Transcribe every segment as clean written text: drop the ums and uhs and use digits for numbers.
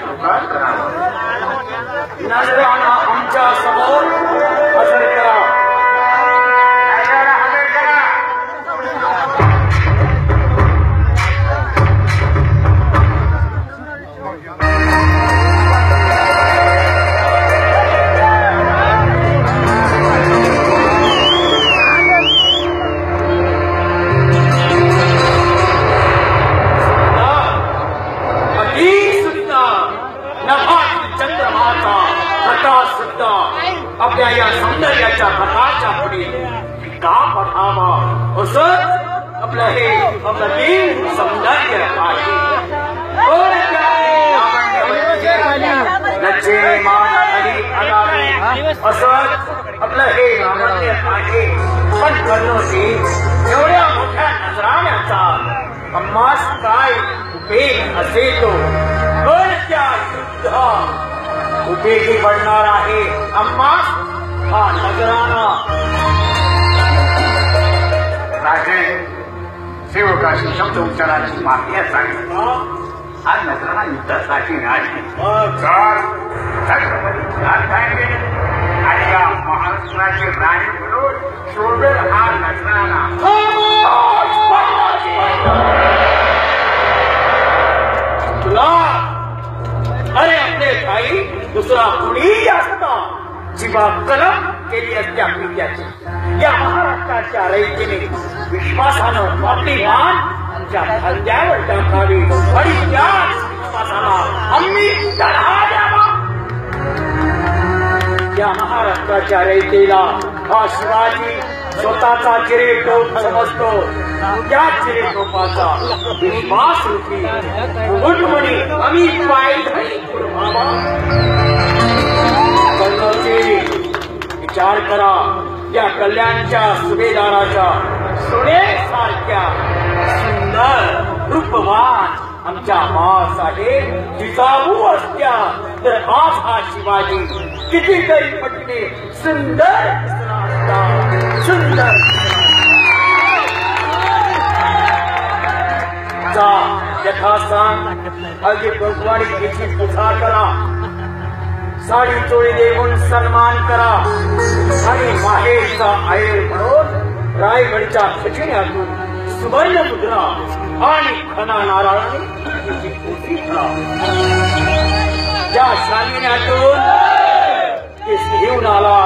तुकार करावा. नजराना आमच्या समोर हजर करा. आपल्या या सौंदर्याच्या प्रकाशच्या पुढे का पठावा असंच आपलं हे अप्रतिम सौंदर्य आहे. नचे मान आणि अनामी असंच आपलं हे लावण्य आहे. पण कर्णोजी एवढ्या मोठ्या नजराण्याचा आम्हास काय उपयोग असेल तो कोणत्या युद्ध उपयोगी पडणार आहे. आम्हास हा नजराना. राजे सेवकाशी शब्द उच्चाराची माफी सांगितलं. हा नजराना युद्धासाठी नाही छत्रपती आणि या महाराष्ट्राची राणी म्हणून शोभेल हा नजराना. अरे आपले भाई दुसरा कुणीही असता जीवा कलम केली असते आपली त्याची. या महाराष्ट्राच्या रयतेने विश्वासानं आपली मान आमच्या खांद्यावर टाकावी आणि त्याच विश्वासाला आम्ही लढा द्यावा. या महाराष्ट्राच्या रयतेला हा शिवाजी स्वतःचा चिरेटोप समजतो. त्या चिरेटोपाचा विश्वास रूपी मुकुटमणी आम्ही पायधरी व्हावा. विचार करा. या कल्याणच्या सुभेदाराच्या सोन्यासारख्या सुंदर रूपवान आमच्या मासाहेब जिजाऊ असत्या तर आज हा शिवाजी कितीतरी पटणे सुंदर असता. सुंदर यथास्थान अगदी भगवानीची पूजा करा. साडी चोळी देऊन सन्मान करा आणि माहेरचा आयर म्हणून रायगडच्या खजिन्यातून सुवर्ण मुद्रा आणि खना नारळाने तिची पूजी करा. ज्या शालिन्यातून घेऊन आला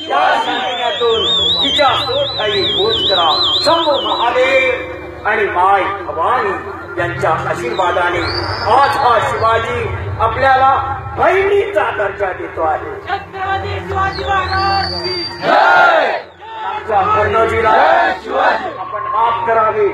त्या शालिन्यातून तिच्या सोठाई भोज करा. शंभू महादेव आणि माय भवानी यांच्या आशीर्वादाने आज हा शिवाजी आपल्याला बहिणीचा दर्जा देतो आहे. आमच्या कर्णजीला आपण माफ करावे.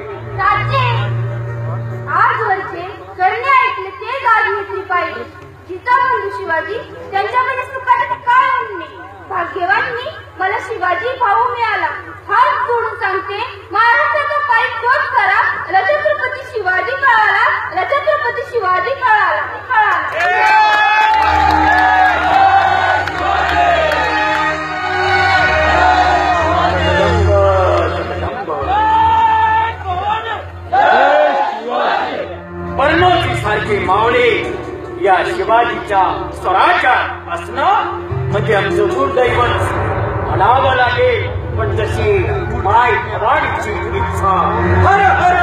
आजवरचे करणे ऐकले ते गाडी घेतली पाहिजे. जिजाऊ शिवाजी त्यांच्यामध्ये सुखाचे काय म्हणणे. भाग्यवान मी मला शिवाजी भाऊ मिळाला. हात जोडून सांगते महाराष्ट्राचा पायी खोज करा. रजत्रपती शिवाजी कळाला. रजत्रपती शिवाजी कळाला. पर्णोजी सारखे मावळे या शिवाजीच्या स्वराज्यात असणं म्हणजे आमचं दुर्दैवच म्हणावं लागेल. पण जशी माय भवानीची इच्छा. हर हर